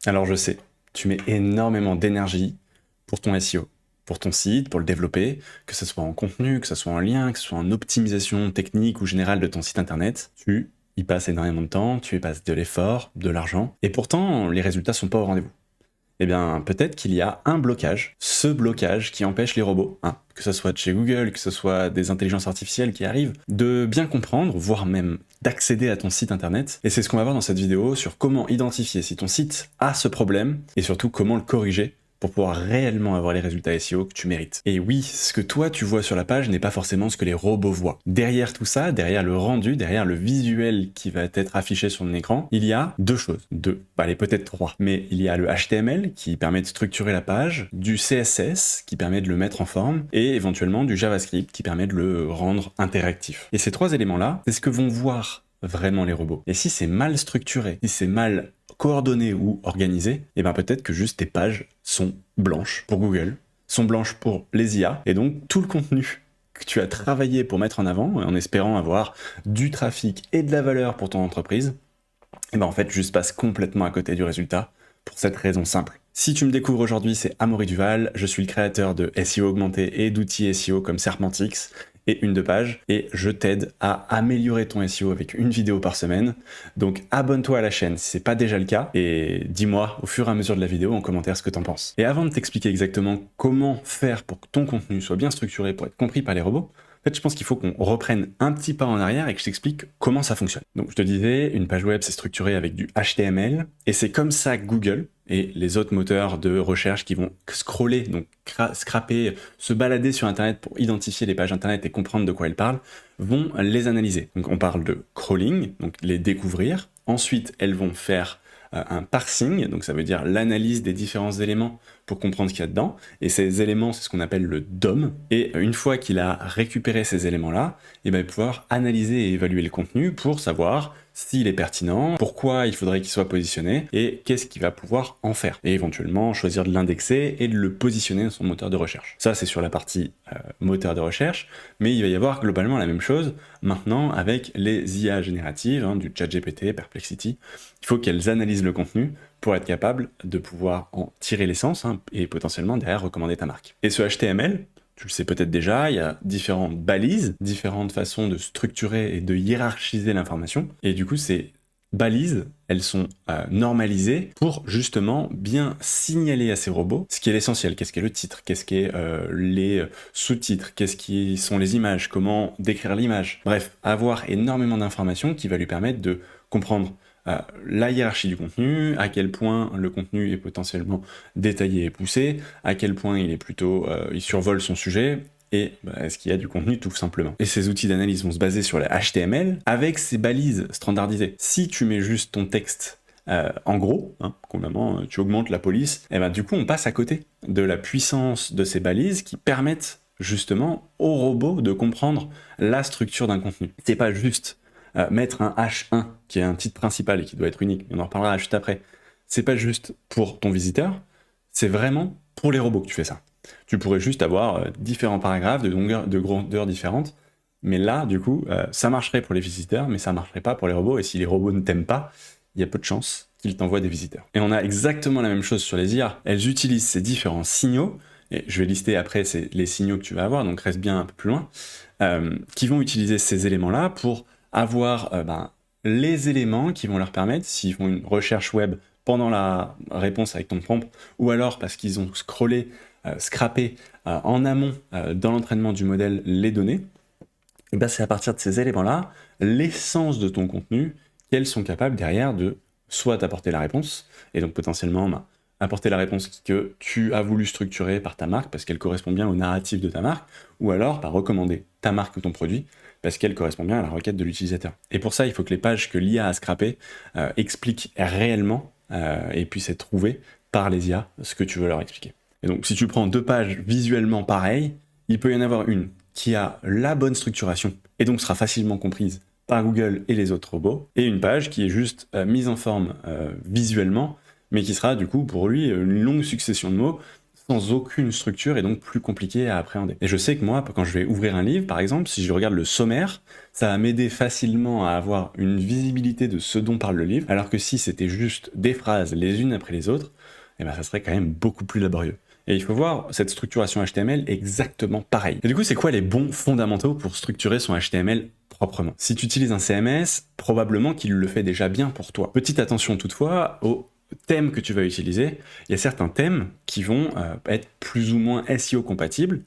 Alors je sais, tu mets énormément d'énergie pour ton SEO, pour ton site, pour le développer, que ce soit en contenu, que ce soit en lien, que ce soit en optimisation technique ou générale de ton site internet. Tu y passes énormément de temps, tu y passes de l'effort, de l'argent, et pourtant les résultats sont pas au rendez-vous. Eh bien, peut-être qu'il y a un blocage, ce blocage qui empêche les robots, hein, que ce soit de chez Google, que ce soit des intelligences artificielles qui arrivent, de bien comprendre, voire même d'accéder à ton site internet. Et c'est ce qu'on va voir dans cette vidéo sur comment identifier si ton site a ce problème, et surtout comment le corriger pour pouvoir réellement avoir les résultats SEO que tu mérites. Et oui, ce que toi tu vois sur la page n'est pas forcément ce que les robots voient. Derrière tout ça, derrière le rendu, derrière le visuel qui va être affiché sur ton écran, il y a deux choses. Allez, peut-être trois. Mais il y a le HTML qui permet de structurer la page, du CSS qui permet de le mettre en forme, et éventuellement du JavaScript qui permet de le rendre interactif. Et ces trois éléments-là, c'est ce que vont voir vraiment les robots. Et si c'est mal structuré, si c'est mal coordonné ou organisé, et bien peut-être que juste tes pages sont blanches pour Google, sont blanches pour les IA, et donc tout le contenu que tu as travaillé pour mettre en avant, en espérant avoir du trafic et de la valeur pour ton entreprise, et ben en fait juste passe complètement à côté du résultat, pour cette raison simple. Si tu me découvres aujourd'hui, c'est Amaury Duval, je suis le créateur de SEO augmenté et d'outils SEO comme Serpentix et Une de Page, et je t'aide à améliorer ton SEO avec une vidéo par semaine. Donc abonne-toi à la chaîne si c'est pas déjà le cas, et dis-moi au fur et à mesure de la vidéo en commentaire ce que t'en penses. Et avant de t'expliquer exactement comment faire pour que ton contenu soit bien structuré pour être compris par les robots, en fait, je pense qu'il faut qu'on reprenne un petit pas en arrière et que je t'explique comment ça fonctionne. Donc, je te disais, une page web, c'est structuré avec du HTML, et c'est comme ça que Google et les autres moteurs de recherche qui vont scroller, donc scraper, se balader sur Internet pour identifier les pages Internet et comprendre de quoi elles parlent, vont les analyser. Donc, on parle de crawling, donc les découvrir. Ensuite, elles vont faire un parsing, donc ça veut dire l'analyse des différents éléments pour comprendre ce qu'il y a dedans, et ces éléments, c'est ce qu'on appelle le DOM, et une fois qu'il a récupéré ces éléments-là, il va pouvoir analyser et évaluer le contenu pour savoir s'il est pertinent, pourquoi il faudrait qu'il soit positionné, et qu'est-ce qu'il va pouvoir en faire, et éventuellement choisir de l'indexer et de le positionner dans son moteur de recherche. Ça, c'est sur la partie moteur de recherche, mais il va y avoir globalement la même chose maintenant avec les IA génératives, hein, du ChatGPT, Perplexity. Il faut qu'elles analysent le contenu pour être capable de pouvoir en tirer l'essence, hein, et potentiellement derrière recommander ta marque. Et ce HTML, tu le sais peut-être déjà, il y a différentes balises, différentes façons de structurer et de hiérarchiser l'information, et du coup ces balises, elles sont normalisées pour justement bien signaler à ces robots ce qui est l'essentiel, qu'est-ce qu'est le titre, qu'est-ce qu'est les sous-titres, qu'est-ce qui sont les images, comment décrire l'image. Bref, avoir énormément d'informations qui va lui permettre de comprendre la hiérarchie du contenu, à quel point le contenu est potentiellement détaillé et poussé, à quel point il est plutôt, il survole son sujet, et est-ce qu'il y a du contenu tout simplement. Et ces outils d'analyse vont se baser sur les HTML avec ces balises standardisées. Si tu mets juste ton texte en gros, hein, complètement, tu augmentes la police, et ben du coup on passe à côté de la puissance de ces balises qui permettent justement aux robots de comprendre la structure d'un contenu. C'est pas juste mettre un H1 qui est un titre principal et qui doit être unique, on en reparlera juste après. C'est pas juste pour ton visiteur, c'est vraiment pour les robots que tu fais ça. Tu pourrais juste avoir différents paragraphes de grandeur différentes, mais là, du coup, ça marcherait pour les visiteurs, mais ça marcherait pas pour les robots, et si les robots ne t'aiment pas, il y a peu de chances qu'ils t'envoient des visiteurs. Et on a exactement la même chose sur les IA. Elles utilisent ces différents signaux, et je vais lister après les signaux que tu vas avoir, donc reste bien un peu plus loin, qui vont utiliser ces éléments-là pour avoir les éléments qui vont leur permettre, s'ils font une recherche web pendant la réponse avec ton prompt, ou alors parce qu'ils ont scrollé, scrappé en amont dans l'entraînement du modèle les données, et ben c'est à partir de ces éléments-là, l'essence de ton contenu, qu'elles sont capables derrière de soit t'apporter la réponse, et donc potentiellement apporter la réponse que tu as voulu structurer par ta marque parce qu'elle correspond bien au narratif de ta marque, ou alors par recommander ta marque ou ton produit parce qu'elle correspond bien à la requête de l'utilisateur. Et pour ça, il faut que les pages que l'IA a scrappées expliquent réellement et puissent être trouvées par les IA ce que tu veux leur expliquer. Et donc si tu prends deux pages visuellement pareilles, il peut y en avoir une qui a la bonne structuration et donc sera facilement comprise par Google et les autres robots, et une page qui est juste mise en forme visuellement, mais qui sera du coup pour lui une longue succession de mots, sans aucune structure et donc plus compliqué à appréhender. Et je sais que moi, quand je vais ouvrir un livre, par exemple, si je regarde le sommaire, ça va m'aider facilement à avoir une visibilité de ce dont parle le livre, alors que si c'était juste des phrases les unes après les autres, eh ben ça serait quand même beaucoup plus laborieux. Et il faut voir cette structuration HTML exactement pareil. Et du coup, c'est quoi les bons fondamentaux pour structurer son HTML proprement? Si tu utilises un CMS, probablement qu'il le fait déjà bien pour toi. Petite attention toutefois aux thèmes que tu vas utiliser. Il y a certains thèmes qui vont être plus ou moins SEO compatibles.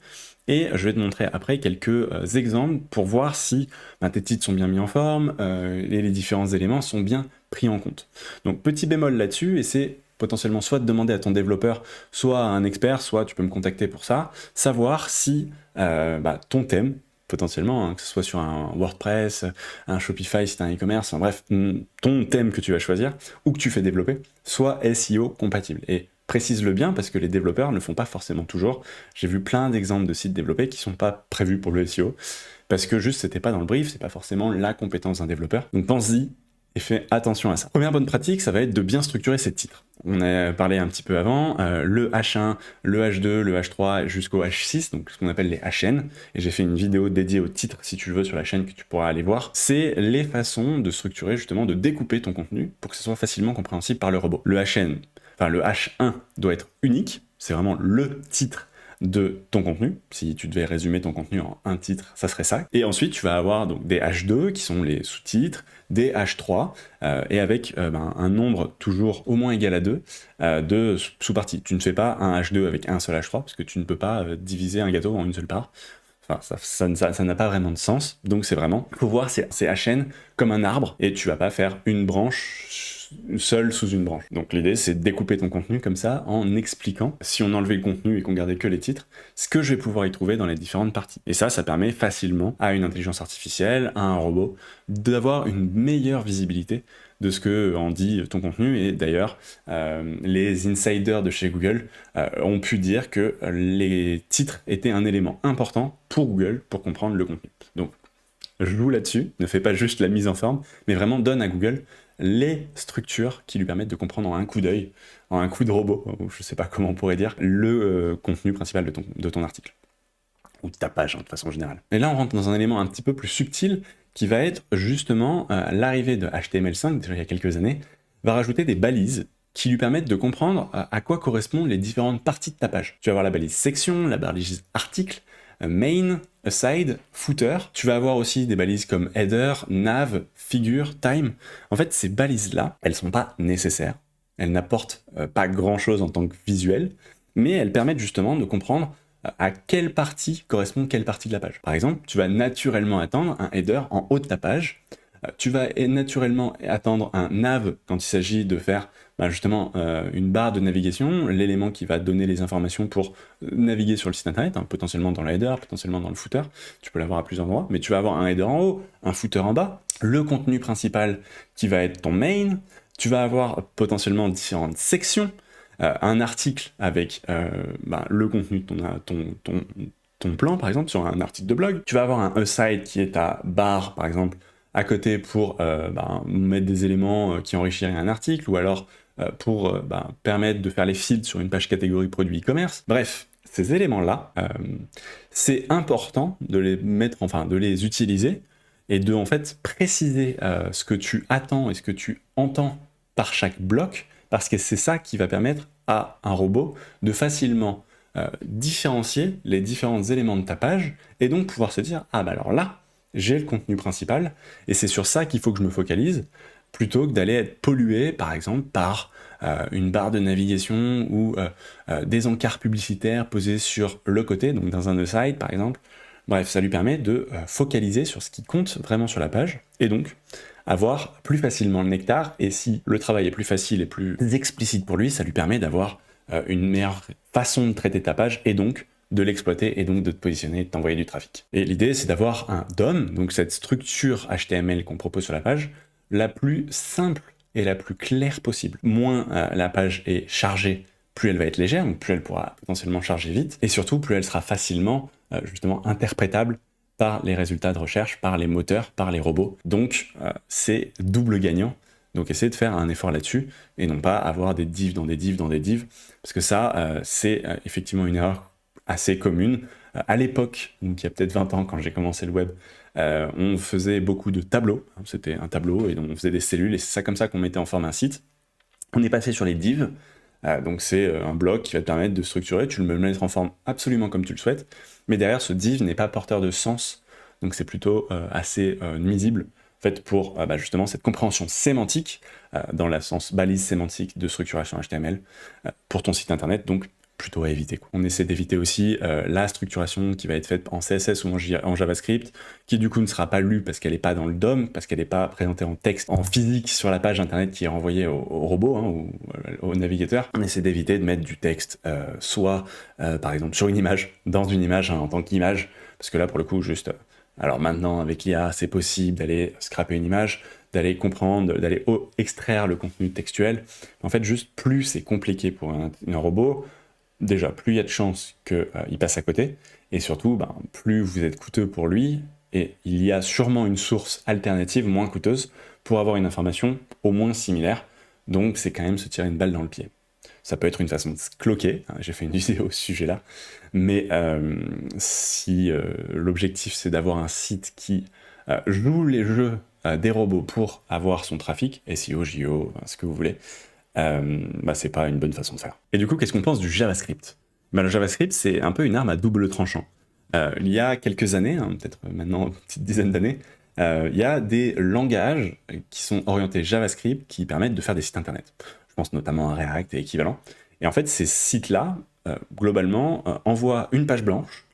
Et je vais te montrer après quelques exemples pour voir si tes titres sont bien mis en forme et les différents éléments sont bien pris en compte. Donc petit bémol là-dessus, et c'est potentiellement soit de demander à ton développeur, soit à un expert, soit tu peux me contacter pour ça, savoir si ton thème, potentiellement, que ce soit sur un WordPress, un Shopify si tu as un e-commerce, enfin, bref, ton thème que tu vas choisir ou que tu fais développer, soit SEO compatible. Et précise-le bien parce que les développeurs ne le font pas forcément toujours. J'ai vu plein d'exemples de sites développés qui ne sont pas prévus pour le SEO parce que juste c'était pas dans le brief, c'est pas forcément la compétence d'un développeur. Donc pense-y et fais attention à ça. Première bonne pratique, ça va être de bien structurer ses titres. On a parlé un petit peu avant, le H1, le H2, le H3 jusqu'au H6, donc ce qu'on appelle les HN, et j'ai fait une vidéo dédiée aux titres si tu le veux sur la chaîne que tu pourras aller voir. C'est les façons de structurer justement, de découper ton contenu pour que ce soit facilement compréhensible par le robot. Le HN, enfin le H1 doit être unique, c'est vraiment le titre de ton contenu. Si tu devais résumer ton contenu en un titre, ça serait ça. Et ensuite, tu vas avoir donc des H2 qui sont les sous-titres, des H3 et avec un nombre toujours au moins égal à 2 de sous-parties. Tu ne fais pas un H2 avec un seul H3 parce que tu ne peux pas diviser un gâteau en une seule part. Enfin, ça n'a pas vraiment de sens. Donc c'est vraiment, il faut voir ces HN comme un arbre et tu vas pas faire une branche seule sous une branche. Donc l'idée c'est de découper ton contenu comme ça en expliquant, si on enlevait le contenu et qu'on gardait que les titres, ce que je vais pouvoir y trouver dans les différentes parties. Et ça permet facilement à une intelligence artificielle, à un robot, d'avoir une meilleure visibilité de ce que en dit ton contenu. Et d'ailleurs, les insiders de chez Google ont pu dire que les titres étaient un élément important pour Google pour comprendre le contenu. Donc, je joue là-dessus, ne fais pas juste la mise en forme, mais vraiment donne à Google les structures qui lui permettent de comprendre en un coup d'œil, en un coup de robot, ou je sais pas comment on pourrait dire, le contenu principal de ton article, ou de ta page de façon générale. Et là, on rentre dans un élément un petit peu plus subtil, qui va être justement l'arrivée de HTML5, déjà il y a quelques années, va rajouter des balises qui lui permettent de comprendre à quoi correspondent les différentes parties de ta page. Tu vas avoir la balise section, la balise article, main, aside, footer. Tu vas avoir aussi des balises comme header, nav, figure, time. En fait, ces balises-là, elles sont pas nécessaires. Elles n'apportent pas grand-chose en tant que visuel, mais elles permettent justement de comprendre à quelle partie correspond quelle partie de la page. Par exemple, tu vas naturellement attendre un header en haut de ta page. Tu vas naturellement attendre un nav quand il s'agit de faire justement une barre de navigation, l'élément qui va donner les informations pour naviguer sur le site internet, potentiellement dans le header, potentiellement dans le footer, tu peux l'avoir à plusieurs endroits, mais tu vas avoir un header en haut, un footer en bas, le contenu principal qui va être ton main, tu vas avoir potentiellement différentes sections, un article avec le contenu de ton plan, par exemple, sur un article de blog, tu vas avoir un aside qui est ta barre, par exemple, à côté pour mettre des éléments qui enrichiraient un article, ou alors pour permettre de faire les filtres sur une page catégorie produit e-commerce. Bref, ces éléments-là, c'est important de les mettre, de les utiliser et de en fait préciser ce que tu attends et ce que tu entends par chaque bloc, parce que c'est ça qui va permettre à un robot de facilement différencier les différents éléments de ta page et donc pouvoir se dire alors là, j'ai le contenu principal, et c'est sur ça qu'il faut que je me focalise, plutôt que d'aller être pollué, par exemple, par une barre de navigation ou des encarts publicitaires posés sur le côté, donc dans un aside, par exemple. Bref, ça lui permet de focaliser sur ce qui compte vraiment sur la page, et donc avoir plus facilement le nectar, et si le travail est plus facile et plus explicite pour lui, ça lui permet d'avoir une meilleure façon de traiter ta page, et donc de l'exploiter et donc de te positionner et de t'envoyer du trafic. Et l'idée, c'est d'avoir un DOM, donc cette structure HTML qu'on propose sur la page, la plus simple et la plus claire possible. Moins la page est chargée, plus elle va être légère, donc plus elle pourra potentiellement charger vite, et surtout plus elle sera facilement justement interprétable par les résultats de recherche, par les moteurs, par les robots. Donc c'est double gagnant Donc essayez de faire un effort là-dessus, et non pas avoir des divs dans des divs dans des divs, parce que ça, c'est effectivement une erreur assez commune. À l'époque, donc il y a peut-être 20 ans, quand j'ai commencé le web, on faisait beaucoup de tableaux, hein, c'était un tableau, et donc on faisait des cellules, et c'est ça comme ça qu'on mettait en forme un site. On est passé sur les divs, donc c'est un bloc qui va te permettre de structurer, tu le mettre en forme absolument comme tu le souhaites, mais derrière ce div n'est pas porteur de sens, donc c'est plutôt assez nuisible, en fait, pour justement cette compréhension sémantique, dans le sens balise sémantique de structuration HTML, pour ton site internet, donc plutôt à éviter, quoi. On essaie d'éviter aussi la structuration qui va être faite en CSS ou en JavaScript, qui du coup ne sera pas lue parce qu'elle n'est pas dans le DOM, parce qu'elle n'est pas présentée en texte, en physique sur la page internet qui est renvoyée au robot, hein, ou au navigateur. On essaie d'éviter de mettre du texte, soit par exemple sur une image, dans une image, hein, en tant qu'image, parce que là pour le coup juste... alors maintenant avec l'IA c'est possible d'aller scraper une image, d'aller comprendre, d'aller extraire le contenu textuel. En fait juste plus c'est compliqué pour un robot, déjà, plus il y a de chances qu'il passe à côté, et surtout, plus vous êtes coûteux pour lui, et il y a sûrement une source alternative moins coûteuse pour avoir une information au moins similaire, donc c'est quand même se tirer une balle dans le pied. Ça peut être une façon de se cloquer, hein, j'ai fait une vidéo au sujet-là, mais si l'objectif c'est d'avoir un site qui joue les jeux des robots pour avoir son trafic, SEO, JO, ce que vous voulez, c'est pas une bonne façon de faire. Et du coup, qu'est-ce qu'on pense du JavaScript? Le JavaScript, c'est un peu une arme à double tranchant. Il y a quelques années, hein, peut-être maintenant une petite dizaine d'années, il y a des langages qui sont orientés JavaScript qui permettent de faire des sites internet. Je pense notamment à React et équivalent. Et en fait, ces sites-là, globalement, envoient une page blanche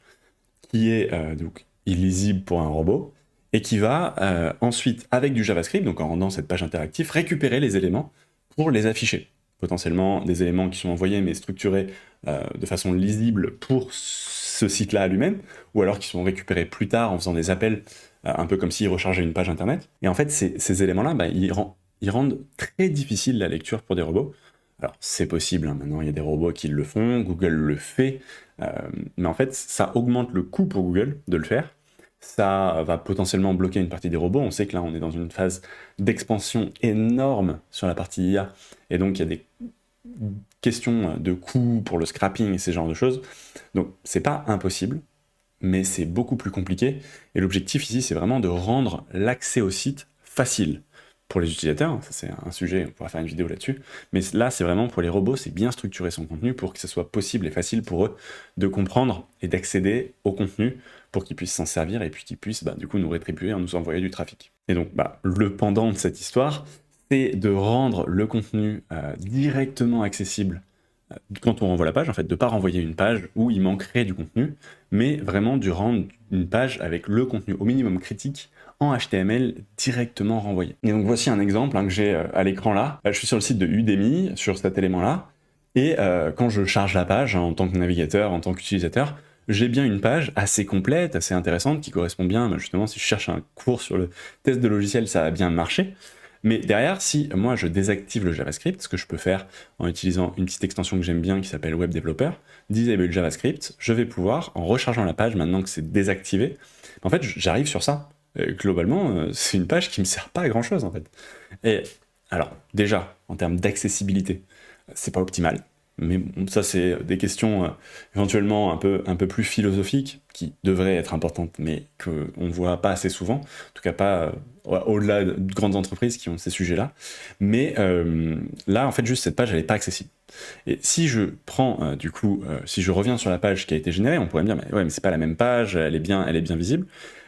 qui est donc illisible pour un robot, et qui va ensuite, avec du JavaScript, donc en rendant cette page interactive, récupérer les éléments pour les afficher. Potentiellement des éléments qui sont envoyés mais structurés de façon lisible pour ce site-là à lui-même, ou alors qui sont récupérés plus tard en faisant des appels, un peu comme s'il rechargeait une page internet. Et en fait, ces éléments-là, ils rendent très difficile la lecture pour des robots. Alors c'est possible, hein, maintenant il y a des robots qui le font, Google le fait, mais en fait ça augmente le coût pour Google de le faire. Ça va potentiellement bloquer une partie des robots. On sait que là, on est dans une phase d'expansion énorme sur la partie IA, et donc il y a des questions de coûts pour le scrapping et ces genres de choses. Donc c'est pas impossible, mais c'est beaucoup plus compliqué. Et l'objectif ici, c'est vraiment de rendre l'accès au site facile pour les utilisateurs. Ça, c'est un sujet, on pourra faire une vidéo là-dessus. Mais là, c'est vraiment pour les robots, c'est bien structurer son contenu pour que ce soit possible et facile pour eux de comprendre et d'accéder au contenu pour qu'ils puissent s'en servir et puis qu'ils puissent du coup nous rétribuer en nous envoyant du trafic. Et donc le pendant de cette histoire, c'est de rendre le contenu directement accessible quand on renvoie la page, en fait, de ne pas renvoyer une page où il manquerait du contenu, mais vraiment de rendre une page avec le contenu au minimum critique en HTML directement renvoyé. Et donc voici un exemple que j'ai à l'écran là. Je suis sur le site de Udemy, sur cet élément-là, et quand je charge la page, en tant que navigateur, en tant qu'utilisateur, j'ai bien une page assez complète, assez intéressante, qui correspond bien, justement, si je cherche un cours sur le test de logiciel, ça va bien marcher. Mais derrière, si moi je désactive le JavaScript, ce que je peux faire en utilisant une petite extension que j'aime bien qui s'appelle Web Developer, Disable JavaScript, je vais pouvoir, en rechargeant la page maintenant que c'est désactivé, en fait j'arrive sur ça. Globalement, c'est une page qui me sert pas à grand chose en fait. Et alors, déjà, en termes d'accessibilité, c'est pas optimal. Mais bon, ça, c'est des questions éventuellement un peu plus philosophiques, qui devraient être importantes, mais qu'on ne voit pas assez souvent, en tout cas pas au-delà de grandes entreprises qui ont ces sujets-là. Mais là, en fait, juste cette page, elle n'est pas accessible. Et si je prends, si je reviens sur la page qui a été générée, on pourrait me dire, mais c'est pas la même page, elle est bien visible.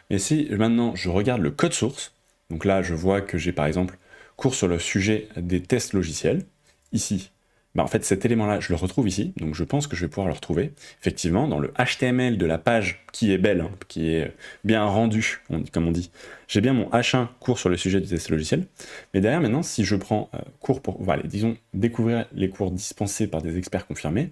Mais si maintenant je regarde le code source, donc là, je vois que j'ai par exemple cours sur le sujet des tests logiciels, ici, en fait, cet élément-là, je le retrouve ici, donc je pense que je vais pouvoir le retrouver, effectivement, dans le HTML de la page qui est belle, qui est bien rendue, comme on dit. J'ai bien mon H1 cours sur le sujet du test logiciel, mais derrière, maintenant, si je prends cours pour, disons, découvrir les cours dispensés par des experts confirmés,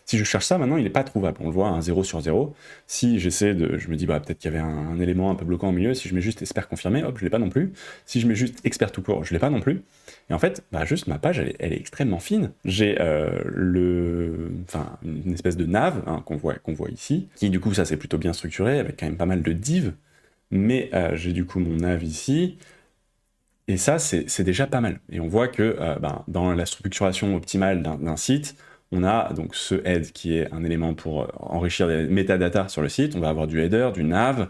si je cherche ça, maintenant, il n'est pas trouvable. On le voit, un 0 sur 0. Si j'essaie je me dis, peut-être qu'il y avait un élément un peu bloquant au milieu, si je mets juste expert confirmé, hop, je ne l'ai pas non plus. Si je mets juste expert tout court, je ne l'ai pas non plus. Et en fait, juste ma page, elle est extrêmement fine. J'ai une espèce de nav qu'on voit ici, qui du coup, ça c'est plutôt bien structuré, avec quand même pas mal de divs. Mais j'ai du coup mon nav ici, Et ça, c'est déjà pas mal. Et on voit que dans la structuration optimale d'un site, on a donc ce head qui est un élément pour enrichir les métadatas sur le site. On va avoir du header, du nav,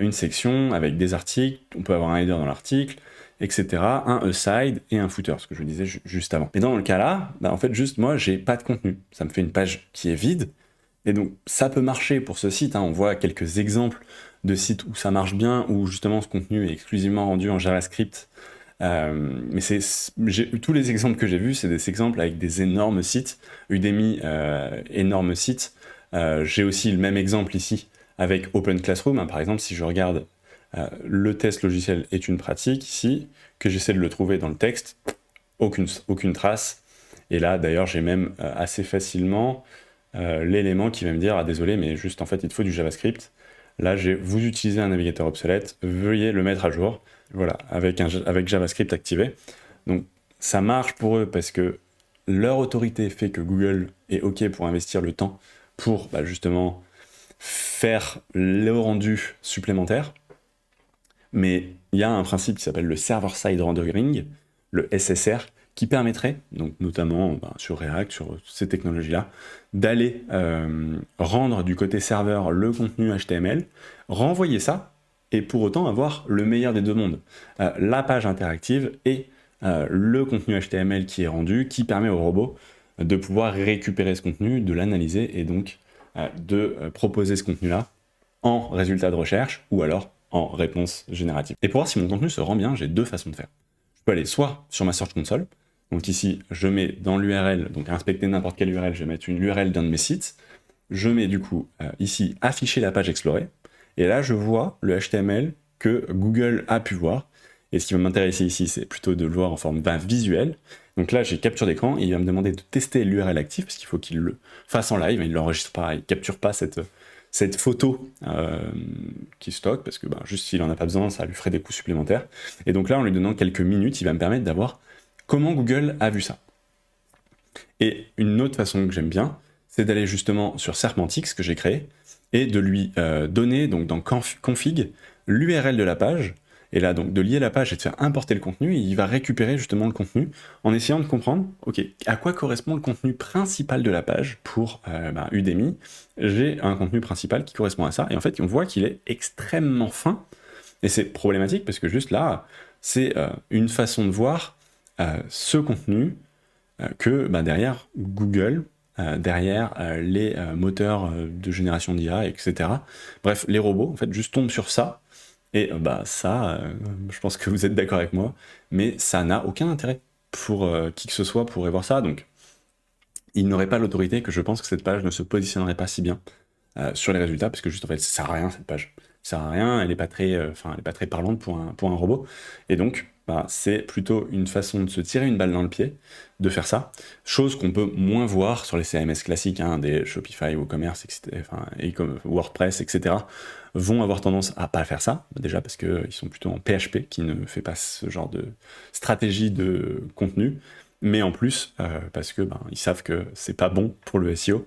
une section avec des articles. On peut avoir un header dans l'article, etc. Un aside et un footer, ce que je disais juste avant. Et dans le cas là, en fait, juste moi, j'ai pas de contenu. Ça me fait une page qui est vide. Et donc, ça peut marcher pour ce site. On voit quelques exemples de sites où ça marche bien, où justement ce contenu est exclusivement rendu en JavaScript. Mais tous les exemples que j'ai vus, c'est des exemples avec des énormes sites. Udemy, énorme site. J'ai aussi le même exemple ici avec Open Classroom. Par exemple, si je regarde le test logiciel est une pratique ici, que j'essaie de le trouver dans le texte, aucune trace. Et là, d'ailleurs, j'ai même assez facilement l'élément qui va me dire « Ah, désolé, mais juste, en fait, il te faut du JavaScript. » Là, vous utilisez un navigateur obsolète, veuillez le mettre à jour. Voilà, avec JavaScript activé. Donc, ça marche pour eux parce que leur autorité fait que Google est OK pour investir le temps pour justement faire le rendu supplémentaire. Mais il y a un principe qui s'appelle le Server-Side Rendering, le SSR, qui permettrait, donc notamment sur React, sur ces technologies-là, d'aller rendre du côté serveur le contenu HTML, renvoyer ça, et pour autant avoir le meilleur des deux mondes. La page interactive et le contenu HTML qui est rendu, qui permet au robot de pouvoir récupérer ce contenu, de l'analyser, et donc de proposer ce contenu-là en résultat de recherche, ou alors en réponse générative. Et pour voir si mon contenu se rend bien, j'ai deux façons de faire. Je peux aller soit sur ma Search Console, donc ici, je mets dans l'URL, donc inspecter n'importe quelle URL, je vais mettre une URL d'un de mes sites, je mets du coup ici afficher la page explorée, et là je vois le HTML que Google a pu voir, et ce qui va m'intéresser ici, c'est plutôt de le voir en forme visuelle. Donc là j'ai capture d'écran, et il va me demander de tester l'URL active, parce qu'il faut qu'il le fasse en live, il ne l'enregistre pas, il ne capture pas cette photo qui stocke, parce que juste s'il n'en a pas besoin, ça lui ferait des coûts supplémentaires. Et donc là, en lui donnant quelques minutes, il va me permettre d'avoir comment Google a vu ça. Et une autre façon que j'aime bien, c'est d'aller justement sur Serpentix, que j'ai créé, et de lui donner, donc dans config, l'URL de la page, et là, donc, de lier la page et de faire importer le contenu, et il va récupérer justement le contenu en essayant de comprendre, ok, à quoi correspond le contenu principal de la page pour Udemy. J'ai un contenu principal qui correspond à ça, et en fait, on voit qu'il est extrêmement fin, et c'est problématique parce que juste là, c'est une façon de voir ce contenu que derrière Google, derrière les moteurs de génération d'IA, etc. Bref, les robots, en fait, juste tombent sur ça, et ça, je pense que vous êtes d'accord avec moi, mais ça n'a aucun intérêt pour qui que ce soit pourrait voir ça, donc il n'aurait pas l'autorité que je pense que cette page ne se positionnerait pas si bien sur les résultats, parce que juste en fait, ça sert à rien cette page. Ça sert à rien, elle n'est pas très parlante pour un robot, et donc c'est plutôt une façon de se tirer une balle dans le pied, de faire ça, chose qu'on peut moins voir sur les CMS classiques, des Shopify, WooCommerce, etc., et comme WordPress, etc., vont avoir tendance à pas faire ça, déjà parce qu'ils sont plutôt en PHP, qui ne fait pas ce genre de stratégie de contenu, mais en plus, parce que ils savent que c'est pas bon pour le SEO,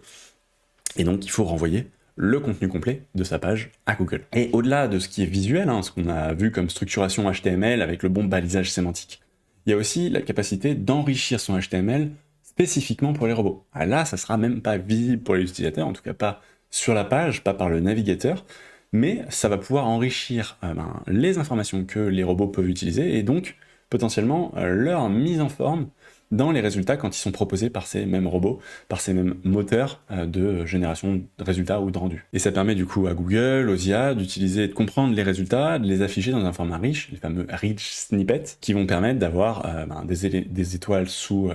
et donc il faut renvoyer le contenu complet de sa page à Google. Et au-delà de ce qui est visuel, ce qu'on a vu comme structuration HTML avec le bon balisage sémantique, il y a aussi la capacité d'enrichir son HTML spécifiquement pour les robots. Là, ça sera même pas visible pour les utilisateurs, en tout cas pas sur la page, pas par le navigateur, mais ça va pouvoir enrichir les informations que les robots peuvent utiliser, et donc potentiellement leur mise en forme dans les résultats quand ils sont proposés par ces mêmes robots, par ces mêmes moteurs de génération de résultats ou de rendu. Et ça permet du coup à Google, aux IA, d'utiliser, de comprendre les résultats, de les afficher dans un format riche, les fameux rich snippets, qui vont permettre d'avoir des étoiles sous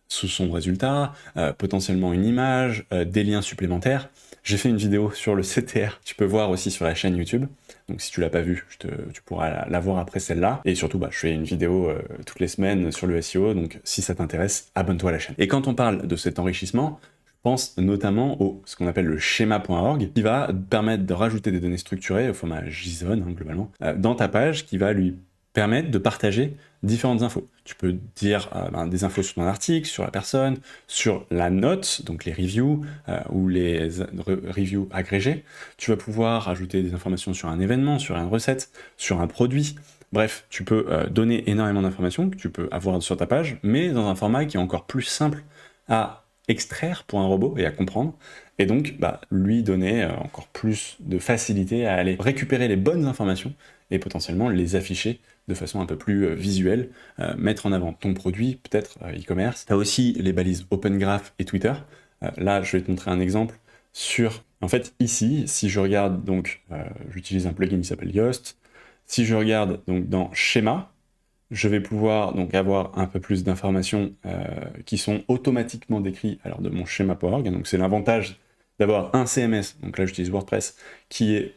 son résultat, potentiellement une image, des liens supplémentaires. J'ai fait une vidéo sur le CTR, tu peux voir aussi sur la chaîne YouTube. Donc si tu l'as pas vu, tu pourras la voir après celle-là. Et surtout, je fais une vidéo toutes les semaines sur le SEO, donc si ça t'intéresse, abonne-toi à la chaîne. Et quand on parle de cet enrichissement, je pense notamment au ce qu'on appelle le schéma.org, qui va permettre de rajouter des données structurées au format JSON, globalement, dans ta page, qui va lui permettre de partager différentes infos. Tu peux dire des infos sur ton article, sur la personne, sur la note, donc les reviews ou les reviews agrégées. Tu vas pouvoir ajouter des informations sur un événement, sur une recette, sur un produit, Bref, tu peux donner énormément d'informations que tu peux avoir sur ta page, mais dans un format qui est encore plus simple à extraire pour un robot et à comprendre, et donc lui donner encore plus de facilité à aller récupérer les bonnes informations et potentiellement les afficher de façon un peu plus visuelle, mettre en avant ton produit, peut-être e-commerce. Tu as aussi les balises Open Graph et Twitter. Là, je vais te montrer un exemple sur... En fait, ici, si je regarde, donc, j'utilise un plugin qui s'appelle Yoast. Si je regarde donc dans Schéma, je vais pouvoir donc avoir un peu plus d'informations qui sont automatiquement décrites alors de mon schéma.org. Donc c'est l'avantage d'avoir un CMS, donc là j'utilise WordPress, qui est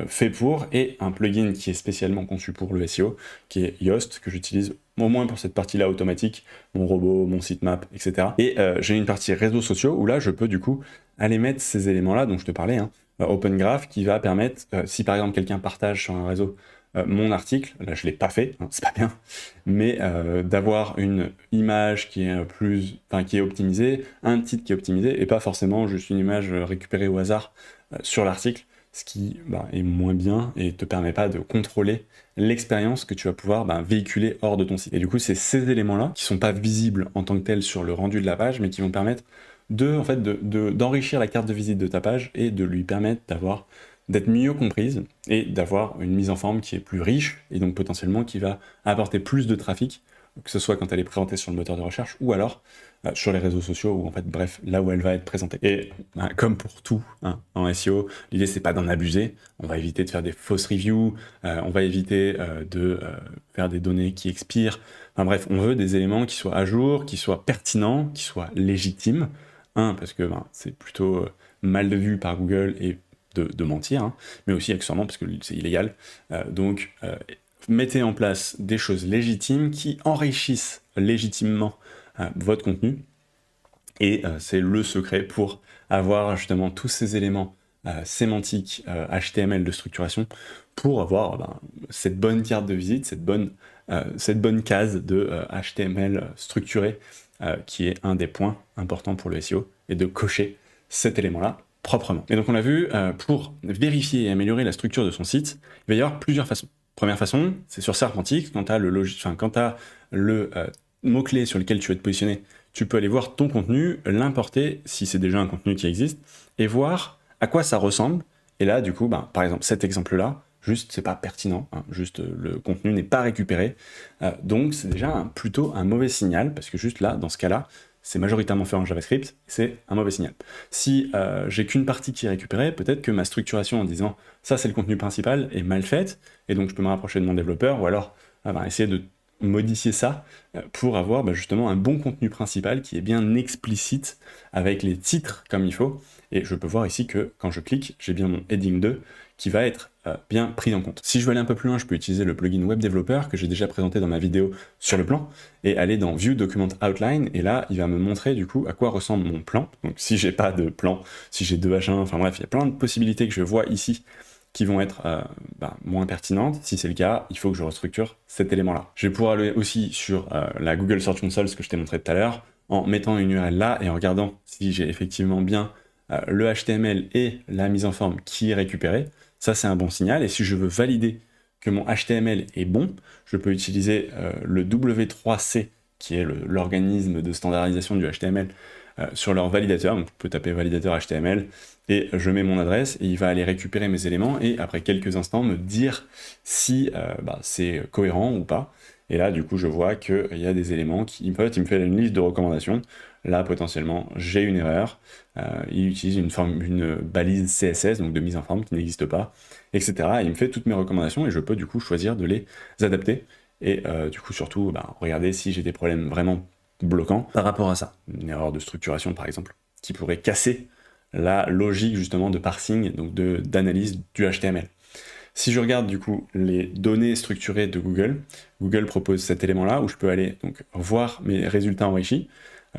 fait pour, et un plugin qui est spécialement conçu pour le SEO, qui est Yoast, que j'utilise au moins pour cette partie-là automatique, mon robot, mon sitemap, etc. Et j'ai une partie réseaux sociaux où là je peux du coup aller mettre ces éléments-là dont je te parlais, Open Graph, qui va permettre, si par exemple quelqu'un partage sur un réseau mon article, là je l'ai pas fait, c'est pas bien, mais d'avoir une image qui est qui est optimisée, un titre qui est optimisé, et pas forcément juste une image récupérée au hasard sur l'article, ce qui est moins bien et te permet pas de contrôler l'expérience que tu vas pouvoir véhiculer hors de ton site. Et du coup, c'est ces éléments-là qui sont pas visibles en tant que tels sur le rendu de la page, mais qui vont permettre d'enrichir la carte de visite de ta page et de lui permettre d'être mieux comprise et d'avoir une mise en forme qui est plus riche et donc potentiellement qui va apporter plus de trafic, que ce soit quand elle est présentée sur le moteur de recherche ou alors sur les réseaux sociaux, ou en fait bref, là où elle va être présentée. Et comme pour tout en SEO, l'idée c'est pas d'en abuser, on va éviter de faire des fausses reviews, on va éviter de faire des données qui expirent, bref, on veut des éléments qui soient à jour, qui soient pertinents, qui soient légitimes, parce que c'est plutôt mal vu par Google et de mentir, mais aussi accessoirement parce que c'est illégal. Donc, mettez en place des choses légitimes qui enrichissent légitimement votre contenu. Et c'est le secret pour avoir justement tous ces éléments sémantiques, HTML de structuration, pour avoir cette bonne carte de visite, cette bonne case de HTML structuré, qui est un des points importants pour le SEO, et de cocher cet élément-là proprement. Et donc on l'a vu, pour vérifier et améliorer la structure de son site, il va y avoir plusieurs façons. Première façon, c'est sur Serpentix, quand tu as le mot-clé sur lequel tu veux te positionner, tu peux aller voir ton contenu, l'importer, si c'est déjà un contenu qui existe, et voir à quoi ça ressemble. Et là, du coup, par exemple, cet exemple-là, juste, c'est pas pertinent, juste le contenu n'est pas récupéré. Donc c'est déjà plutôt un mauvais signal, parce que juste là, dans ce cas-là, c'est majoritairement fait en JavaScript, c'est un mauvais signal. Si j'ai qu'une partie qui est récupérée, peut-être que ma structuration en disant ça c'est le contenu principal est mal faite, et donc je peux me rapprocher de mon développeur, ou alors essayer de modifier ça pour avoir justement un bon contenu principal qui est bien explicite avec les titres comme il faut. Et je peux voir ici que quand je clique, j'ai bien mon heading 2 qui va être bien pris en compte. Si je veux aller un peu plus loin, je peux utiliser le plugin Web Developer que j'ai déjà présenté dans ma vidéo sur le plan et aller dans View Document Outline, et là il va me montrer du coup à quoi ressemble mon plan. Donc si j'ai pas de plan, si j'ai 2 H1, enfin bref, il y a plein de possibilités que je vois ici qui vont être moins pertinentes. Si c'est le cas, il faut que je restructure cet élément-là. Je vais pouvoir aller aussi sur la Google Search Console, ce que je t'ai montré tout à l'heure, en mettant une URL là et en regardant si j'ai effectivement bien le HTML et la mise en forme qui est récupérée. Ça, c'est un bon signal. Et si je veux valider que mon HTML est bon, je peux utiliser le W3C, qui est l'organisme de standardisation du HTML, sur leur validateur. Donc, je peux taper validateur HTML et je mets mon adresse et il va aller récupérer mes éléments et après quelques instants me dire si c'est cohérent ou pas. Et là, du coup, je vois qu'il y a des éléments il me fait une liste de recommandations. Là, potentiellement, j'ai une erreur. Il utilise une balise CSS, donc de mise en forme qui n'existe pas, etc. Et il me fait toutes mes recommandations et je peux du coup choisir de les adapter. Et du coup, surtout, regarder si j'ai des problèmes vraiment bloquants par rapport à ça. Une erreur de structuration, par exemple, qui pourrait casser la logique justement de parsing, donc d'analyse du HTML. Si je regarde du coup les données structurées de Google, Google propose cet élément-là où je peux aller donc voir mes résultats enrichis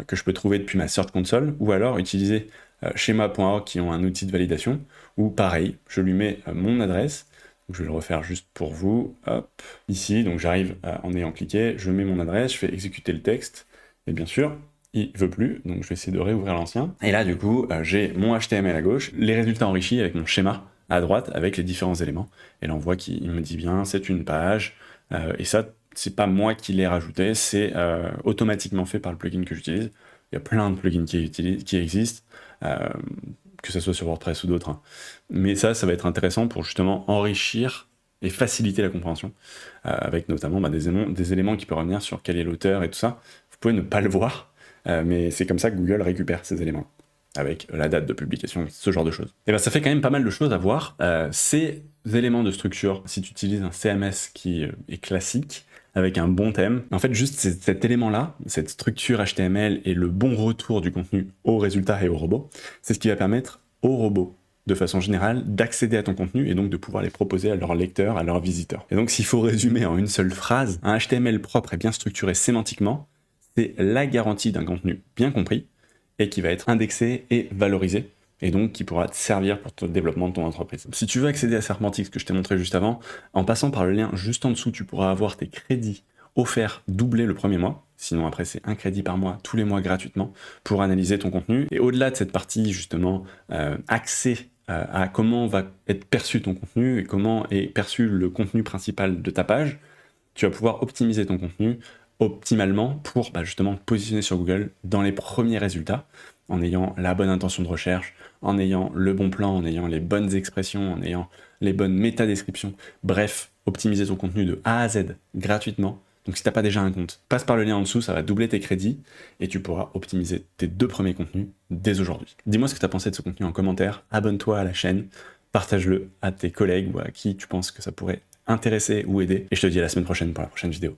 que je peux trouver depuis ma Search Console, ou alors utiliser schema.org qui ont un outil de validation, où pareil, je lui mets mon adresse. Donc, je vais le refaire juste pour vous. Hop, ici, donc j'arrive en ayant cliqué, je mets mon adresse, je fais exécuter le texte, et bien sûr, il veut plus, donc je vais essayer de réouvrir l'ancien. Et là, du coup, j'ai mon HTML à gauche, les résultats enrichis avec mon schéma à droite, avec les différents éléments. Et là, on voit qu'il me dit bien, c'est une page Et ça, c'est pas moi qui l'ai rajouté, c'est automatiquement fait par le plugin que j'utilise. Il y a plein de plugins qui existent, que ce soit sur WordPress ou d'autres, hein. Mais ça va être intéressant pour justement enrichir et faciliter la compréhension, avec notamment des éléments qui peuvent revenir sur quel est l'auteur et tout ça. Vous pouvez ne pas le voir, mais c'est comme ça que Google récupère ces éléments, avec la date de publication, ce genre de choses. Et ben ça fait quand même pas mal de choses à voir. Ces éléments de structure, si tu utilises un CMS qui est classique, avec un bon thème, en fait juste cet élément-là, cette structure HTML et le bon retour du contenu au résultat et au robot, c'est ce qui va permettre aux robots, de façon générale, d'accéder à ton contenu et donc de pouvoir les proposer à leurs lecteurs, à leurs visiteurs. Et donc s'il faut résumer en une seule phrase, un HTML propre et bien structuré sémantiquement, c'est la garantie d'un contenu bien compris et qui va être indexé et valorisé, et donc qui pourra te servir pour le développement de ton entreprise. Si tu veux accéder à Serpentix, que je t'ai montré juste avant, en passant par le lien juste en dessous, tu pourras avoir tes crédits offerts doublés le premier mois. Sinon après c'est un crédit par mois, tous les mois gratuitement, pour analyser ton contenu. Et au-delà de cette partie justement accès à comment va être perçu ton contenu et comment est perçu le contenu principal de ta page, tu vas pouvoir optimiser ton contenu optimalement pour justement positionner sur Google dans les premiers résultats, en ayant la bonne intention de recherche, en ayant le bon plan, en ayant les bonnes expressions, en ayant les bonnes métadescriptions. Bref, optimiser ton contenu de A à Z gratuitement. Donc si tu n'as pas déjà un compte, passe par le lien en dessous, ça va doubler tes crédits et tu pourras optimiser tes 2 premiers contenus dès aujourd'hui. Dis-moi ce que tu as pensé de ce contenu en commentaire, abonne-toi à la chaîne, partage-le à tes collègues ou à qui tu penses que ça pourrait intéresser ou aider. Et je te dis à la semaine prochaine pour la prochaine vidéo.